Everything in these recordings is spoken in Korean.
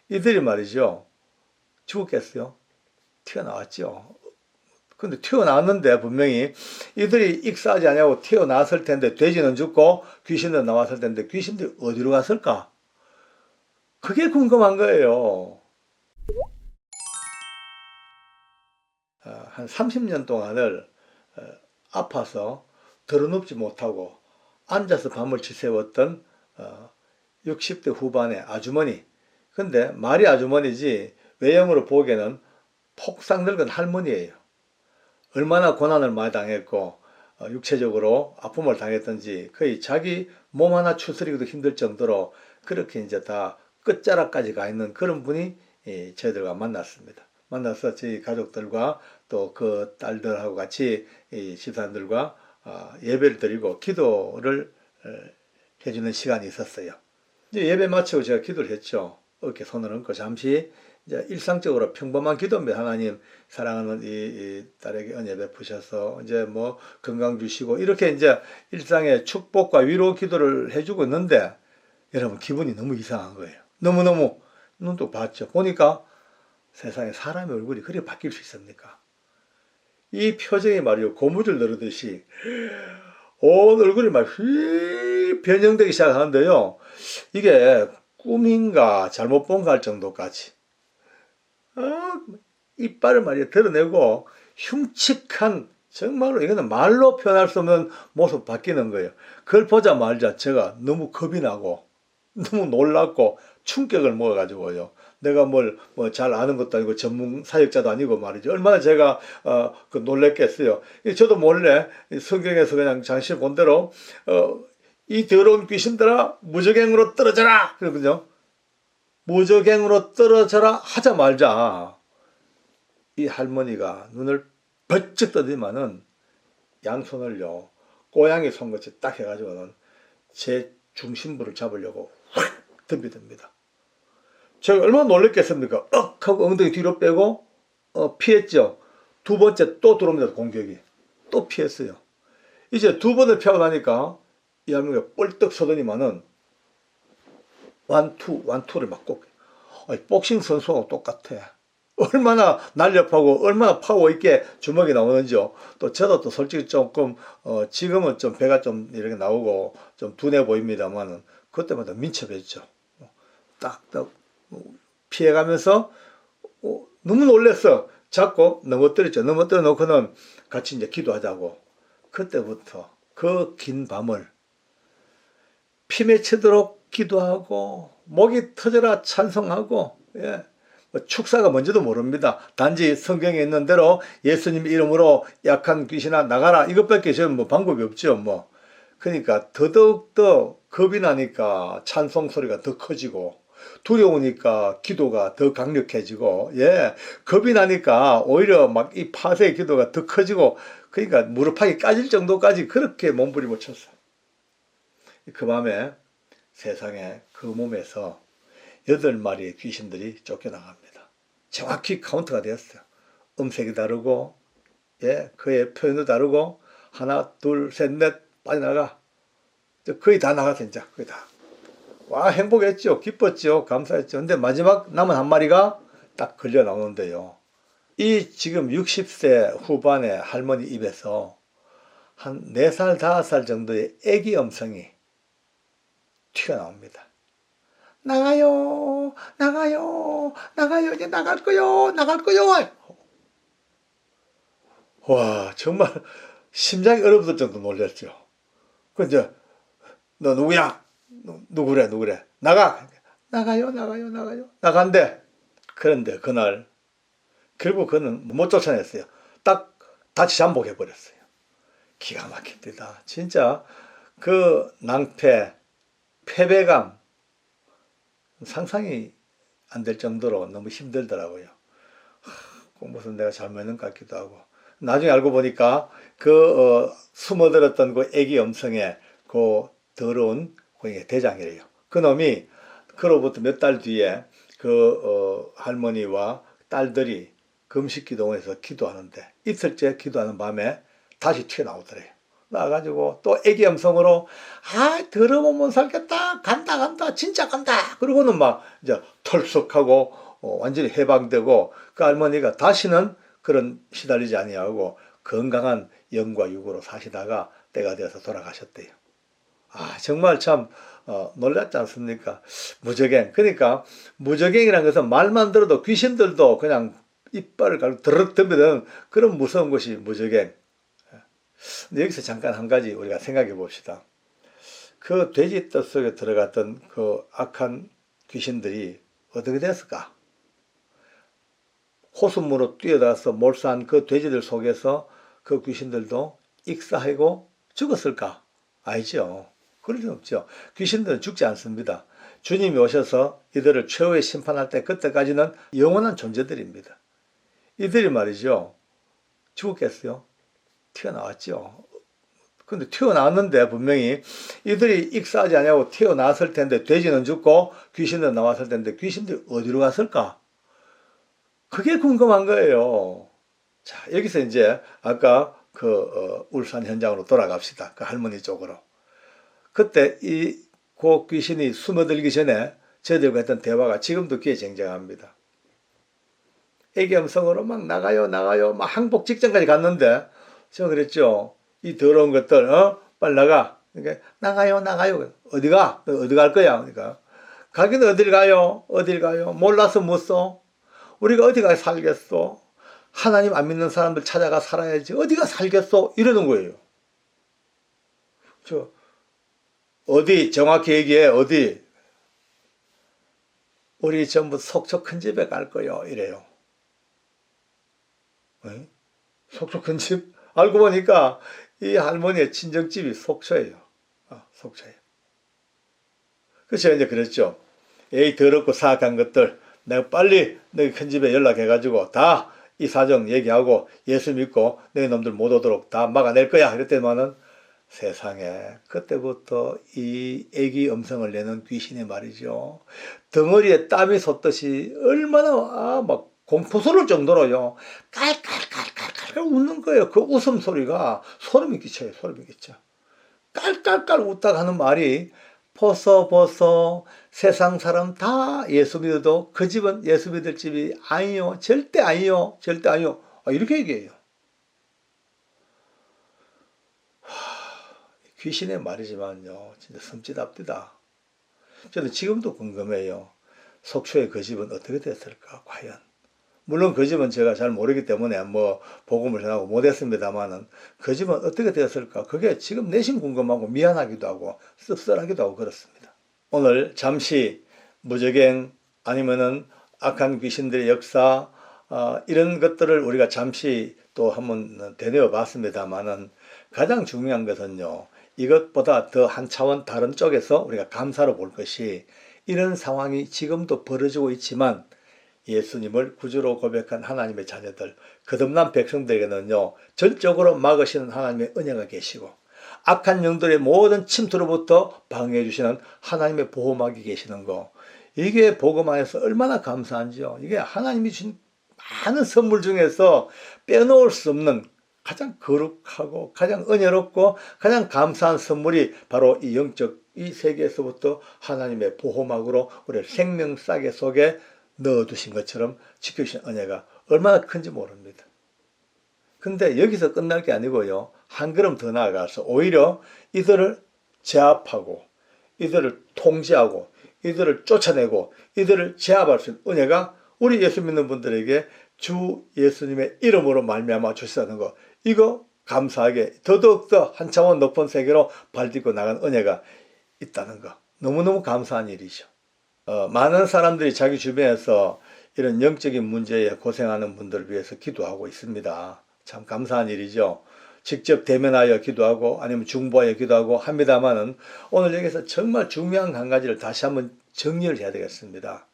이들이 말이죠. 죽었겠어요? 튀어나왔죠. 근데 튀어나왔는데 분명히 이들이 익사하지 않냐고 튀어나왔을 텐데 돼지는 죽고 귀신은 나왔을 텐데 귀신들이 어디로 갔을까? 그게 궁금한 거예요. 한 30년 동안을 아파서 드러눕지 못하고 앉아서 밤을 지새웠던 60대 후반의 아주머니. 근데 말이 아주머니지 외형으로 보기에는 폭삭 늙은 할머니예요. 얼마나 고난을 많이 당했고 육체적으로 아픔을 당했던지 거의 자기 몸 하나 추스리기도 힘들 정도로 그렇게 이제 다 끝자락까지 가 있는 그런 분이 저희들과 만났습니다. 만나서 저희 가족들과 또 그 딸들하고 같이 집사람들과 예배를 드리고 기도를 해주는 시간이 있었어요. 이제 예배 마치고 제가 기도를 했죠. 어깨 손을 얹고 잠시 이제 일상적으로 평범한 기도입니다. 하나님 사랑하는 이 딸에게 은혜 베푸셔서 이제 뭐 건강 주시고 이렇게 이제 일상의 축복과 위로 기도를 해주고 있는데 여러분 기분이 너무 이상한 거예요. 너무너무 눈도 봤죠. 보니까 세상에 사람의 얼굴이 그렇게 바뀔 수 있습니까? 이 표정이 말이요 고무줄 누르듯이 온 얼굴이 막 휙 변형되기 시작하는데요. 이게 꿈인가 잘못 본가 할 정도까지 이빨을 말이야 드러내고 흉측한 정말로 이거는 말로 표현할 수 없는 모습 바뀌는 거예요. 그걸 보자마자 제가 너무 겁이 나고 너무 놀랐고 충격을 먹어가지고요. 내가 뭘 뭐 잘 아는 것도 아니고 전문 사역자도 아니고 말이죠. 얼마나 제가 그 놀랬겠어요. 저도 몰래 성경에서 그냥 장실 본 대로 이 더러운 귀신들아 무저갱으로 떨어져라 그러거든요. 무저갱으로 떨어져라 하자마자 이 할머니가 눈을 번쩍 뜨더니만은 양손을요 고양이 손같이 딱 해가지고는 제 중심부를 잡으려고 확 덤비듭니다. 제가 얼마나 놀랬겠습니까? 하고 엉덩이 뒤로 빼고 피했죠. 두 번째 또 들어옵니다. 공격이. 또 피했어요. 이제 두 번을 피하고 나니까 이 할머니가 뻘떡 서더니만은 완투를 막 꼭. 복싱 선수하고 똑같아. 얼마나 날렵하고 얼마나 파워 있게 주먹이 나오는지요. 또 저도 또 솔직히 조금 지금은 좀 배가 좀 이렇게 나오고 좀 둔해 보입니다만은 그때마다 민첩했죠. 딱딱 피해가면서 너무 놀랬어. 자꾸 넘어뜨렸죠. 넘어뜨려 놓고는 같이 이제 기도하자고. 그때부터 그 긴 밤을 피 맺히도록 기도하고 목이 터져라 찬송하고 예. 축사가 뭔지도 모릅니다. 단지 성경에 있는 대로 예수님 이름으로 약한 귀신아 나가라 이것밖에 저는 뭐 방법이 없죠. 뭐 그러니까 더더욱더 겁이 나니까 찬송 소리가 더 커지고 두려우니까 기도가 더 강력해지고 예 겁이 나니까 오히려 막 이 파쇄의 기도가 더 커지고 그러니까 무릎팍이 까질 정도까지 그렇게 몸부림을 쳤어요. 그 밤에 세상에 그 몸에서 8마리의 귀신들이 쫓겨나갑니다. 정확히 카운트가 되었어요. 음색이 다르고 예, 그의 표현도 다르고 하나 둘 셋 넷 빠져나가 거의 다 나갔어요. 진짜 거의 다. 와 행복했죠. 기뻤죠. 감사했죠. 근데 마지막 남은 한 마리가 딱 걸려 나오는데요. 이 지금 60세 후반의 할머니 입에서 한 4살 5살 정도의 애기 음성이 튀어나옵니다. 나가요, 나가요, 나가요, 이제 나갈 거요, 나갈 거요. 와, 정말 심장이 얼어붙을 정도 놀랐죠. 그 이제 너 누구야? 누구래, 누구래? 나가, 나가요, 나가요, 나가요. 나간대. 그런데 그날 결국 그는 못 쫓아냈어요. 딱 다시 잠복해 버렸어요. 기가 막힙니다. 진짜 그 낭패, 패배감 상상이 안 될 정도로 너무 힘들더라고요. 꼭 무슨 내가 잘못했는 것 같기도 하고. 나중에 알고 보니까 그 숨어들었던 그 애기 음성에 그 더러운 대장이래요. 그 놈이 그로부터 몇 달 뒤에 그 할머니와 딸들이 금식기도원에서 기도하는데 이틀째 기도하는 밤에 다시 튀어나오더래요. 나가지고 또 애기 음성으로 더러우면 못 살겠다, 간다 진짜 간다, 그러고는 막 이제 털썩하고 완전히 해방되고 그 할머니가 다시는 그런 시달리지 아니하고 건강한 영과 육으로 사시다가 때가 되어서 돌아가셨대요. 정말 참 놀랐지 않습니까? 무적행. 그러니까 무적행이라는 것은 말만 들어도 귀신들도 그냥 이빨을 갈고 드르륵 덤비는 그런 무서운 것이 무적행. 여기서 잠깐 한 가지 우리가 생각해 봅시다. 그 돼지 뜰 속에 들어갔던 그 악한 귀신들이 어떻게 됐을까? 호수물로 뛰어들어서 몰수한 그 돼지들 속에서 그 귀신들도 익사하고 죽었을까? 아니죠. 그럴 리 없죠. 귀신들은 죽지 않습니다. 주님이 오셔서 이들을 최후의 심판할 때 그때까지는 영원한 존재들입니다. 이들이 말이죠. 죽었겠어요? 튀어나왔죠. 근데 튀어나왔는데 분명히 이들이 익사하지 않냐고 튀어나왔을 텐데 돼지는 죽고 귀신은 나왔을 텐데 귀신들이 어디로 갔을까? 그게 궁금한 거예요. 자, 여기서 이제 아까 그 울산 현장으로 돌아갑시다. 그 할머니 쪽으로. 그때 그 귀신이 숨어들기 전에 저들과 했던 대화가 지금도 귀에 쟁쟁합니다. 애기 음성으로 막 나가요 막 항복 직전까지 갔는데 제가 그랬죠. 이 더러운 것들 빨리 나가. 그러니까 나가요. 어디가? 어디 갈 거야? 그러니까 가기는 어딜 가요? 몰라서 못 써. 우리가 어디 가 살겠어? 하나님 안 믿는 사람들 찾아가 살아야지. 어디가 살겠어? 이러는 거예요. 어디 정확히 얘기해. 어디? 우리 전부 속초 큰 집에 갈 거요. 이래요. 속초 큰 집? 알고 보니까 이 할머니의 친정집이 속초예요. 속초예요. 그래서 제가 이제 그랬죠. 에이 더럽고 사악한 것들 내가 빨리 너희 큰 집에 연락해가지고 다 이 사정 얘기하고 예수 믿고 너희 놈들 못 오도록 다 막아낼 거야. 이랬더니만은 세상에 그때부터 이 애기 음성을 내는 귀신이 말이죠. 덩어리에 땀이 솟듯이 얼마나 막 공포스러울 정도로요. 깔깔깔깔깔 웃는 거예요. 그 웃음소리가 소름이 끼쳐요. 소름이 끼쳐. 깔깔깔 웃다가 하는 말이 벗어 세상 사람 다 예수 믿어도 그 집은 예수 믿을 집이 아니요. 절대 아니요. 이렇게 얘기해요. 귀신의 말이지만요. 진짜 섬찟합니다. 저는 지금도 궁금해요. 속초의 그 집은 어떻게 됐을까 과연. 물론 그 집은 제가 잘 모르기 때문에 복음을 전하고 못했습니다만은 그 집은 어떻게 되었을까? 그게 지금 내심 궁금하고 미안하기도 하고 씁쓸하기도 하고 그렇습니다. 오늘 잠시 무적행 아니면은 악한 귀신들의 역사 이런 것들을 우리가 잠시 또 한번 되뇌어 봤습니다만은 가장 중요한 것은요. 이것보다 더 한 차원 다른 쪽에서 우리가 감사로 볼 것이 이런 상황이 지금도 벌어지고 있지만 예수님을 구주로 고백한 하나님의 자녀들, 거듭난 백성들에게는요, 전적으로 막으시는 하나님의 은혜가 계시고, 악한 영들의 모든 침투로부터 방해해 주시는 하나님의 보호막이 계시는 거, 이게 복음 안에서 얼마나 감사한지요. 이게 하나님이 주신 많은 선물 중에서 빼놓을 수 없는 가장 거룩하고 가장 은혜롭고 가장 감사한 선물이 바로 이 영적 이 세계에서부터 하나님의 보호막으로 우리 생명싸개 속에 넣어두신 것처럼 지켜주신 은혜가 얼마나 큰지 모릅니다. 근데 여기서 끝날 게 아니고요. 한 걸음 더 나아가서 오히려 이들을 제압하고 이들을 통제하고 이들을 쫓아내고 이들을 제압할 수 있는 은혜가 우리 예수 믿는 분들에게 주 예수님의 이름으로 말미암아 주시다는 거, 이거 감사하게 더더욱더 한 차원 높은 세계로 발딛고 나간 은혜가 있다는 거, 너무너무 감사한 일이죠. 많은 사람들이 자기 주변에서 이런 영적인 문제에 고생하는 분들을 위해서 기도하고 있습니다. 참 감사한 일이죠. 직접 대면하여 기도하고 아니면 중보하여 기도하고 합니다만은 오늘 여기서 정말 중요한 한 가지를 다시 한번 정리를 해야 되겠습니다.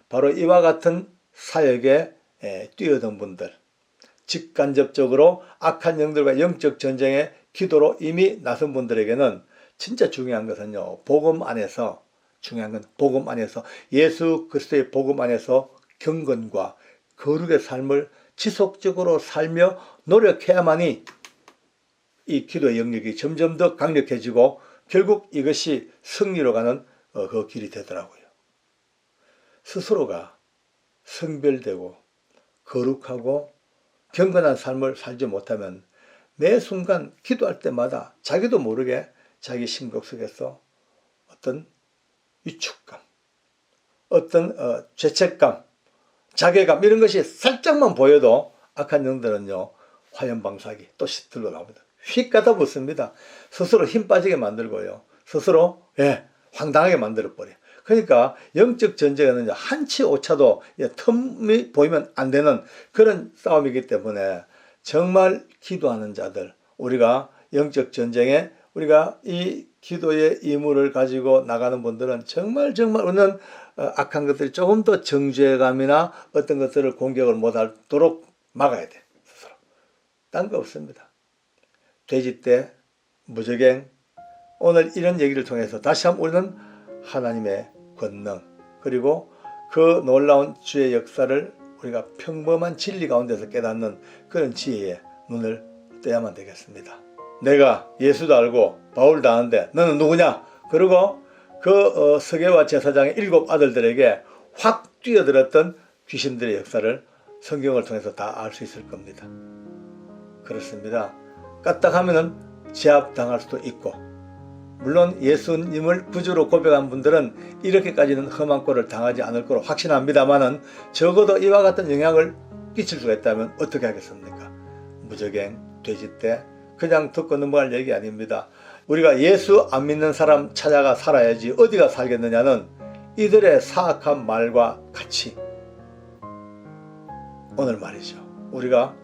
바로 이와 같은 사역에 뛰어든 분들, 직간접적으로 악한 영들과 영적 전쟁에 기도로 이미 나선 분들에게는 진짜 중요한 것은요, 복음 안에서, 중요한 건 복음 안에서, 예수 그리스도의 복음 안에서 경건과 거룩의 삶을 지속적으로 살며 노력해야만이 이 기도의 영역이 점점 더 강력해지고 결국 이것이 승리로 가는 그 길이 되더라고요. 스스로가 성별되고 거룩하고 경건한 삶을 살지 못하면 매 순간 기도할 때마다 자기도 모르게 자기 심국 속에서 어떤 위축감, 어떤 죄책감, 자괴감 이런 것이 살짝만 보여도 악한 영들은요 화염방사기 또 들고 나옵니다. 휙 가다 붙습니다. 스스로 힘 빠지게 만들고요. 스스로 황당하게 만들어버려요. 그러니까 영적 전쟁에는 한치 오차도 틈이 보이면 안 되는 그런 싸움이기 때문에 정말 기도하는 자들, 우리가 영적 전쟁에 우리가 이 기도의 의무를 가지고 나가는 분들은 정말 우리는 악한 것들이 조금 더 정죄감이나 어떤 것들을 공격을 못하도록 막아야 돼. 스스로. 딴 거 없습니다. 돼지떼, 무적행, 오늘 이런 얘기를 통해서 다시 한번 우리는 하나님의 권능 그리고 그 놀라운 주의 역사를 우리가 평범한 진리 가운데서 깨닫는 그런 지혜에 눈을 떼야만 되겠습니다. 내가 예수도 알고 바울도 아는데 너는 누구냐? 그리고 그 서게와 제사장의 7 아들들에게 확 뛰어들었던 귀신들의 역사를 성경을 통해서 다 알 수 있을 겁니다. 그렇습니다. 까딱하면은 제압당할 수도 있고 물론 예수님을 구주로 고백한 분들은 이렇게까지는 험한 꼴을 당하지 않을 거로 확신합니다만은 적어도 이와 같은 영향을 끼칠 수가 있다면 어떻게 하겠습니까? 무적행, 돼지떼 그냥 듣고 넘어갈 얘기 아닙니다. 우리가 예수 안 믿는 사람 찾아가 살아야지 어디가 살겠느냐는 이들의 사악한 말과 같이 오늘 말이죠. 우리가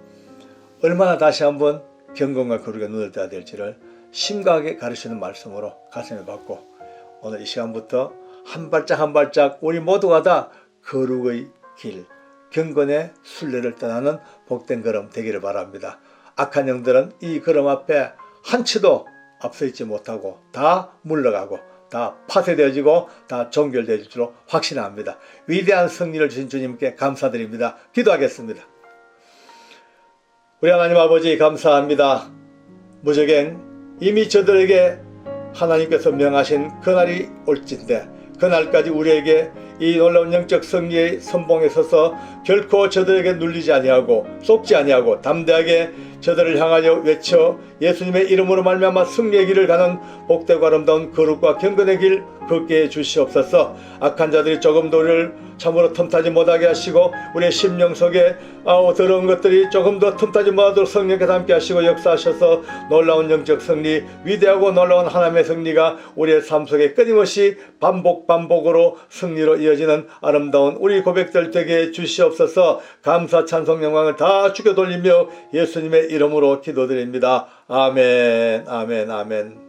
얼마나 다시 한번 경건과 거룩에 눈을 떠야 될지를 심각하게 가르치는 말씀으로 가슴에 받고 오늘 이 시간부터 한 발짝 한 발짝 우리 모두가 다 거룩의 길, 경건의 순례를 떠나는 복된 걸음 되기를 바랍니다. 악한 영들은 이 걸음 앞에 한치도 앞서 있지 못하고 다 물러가고 다 파쇄되어지고 다 종결될 줄로 확신합니다. 위대한 승리를 주신 주님께 감사드립니다. 기도하겠습니다. 우리 하나님 아버지 감사합니다. 무적행 이미 저들에게 하나님께서 명하신 그날이 올진데 그날까지 우리에게 이 놀라운 영적 승리의 선봉에 서서 결코 저들에게 눌리지 아니하고 속지 아니하고 담대하게 저들을 향하여 외쳐 예수님의 이름으로 말미암아 승리의 길을 가는 복되고 아름다운 거룩과 경건의 길 걷게 해 주시옵소서. 악한 자들이 조금 더 우리를 참으로 틈타지 못하게 하시고 우리의 심령 속에 더러운 것들이 조금 더 틈타지 못하도록 성령께서 함께 하시고 역사하셔서 놀라운 영적 승리, 위대하고 놀라운 하나님의 승리가 우리의 삶 속에 끊임없이 반복으로 승리로 이어지는 아름다운 우리 고백들 되게 해 주시옵소서. 감사 찬송 영광을 다 주께 돌리며 예수님의 이름으로 기도드립니다. 아멘, 아멘, 아멘.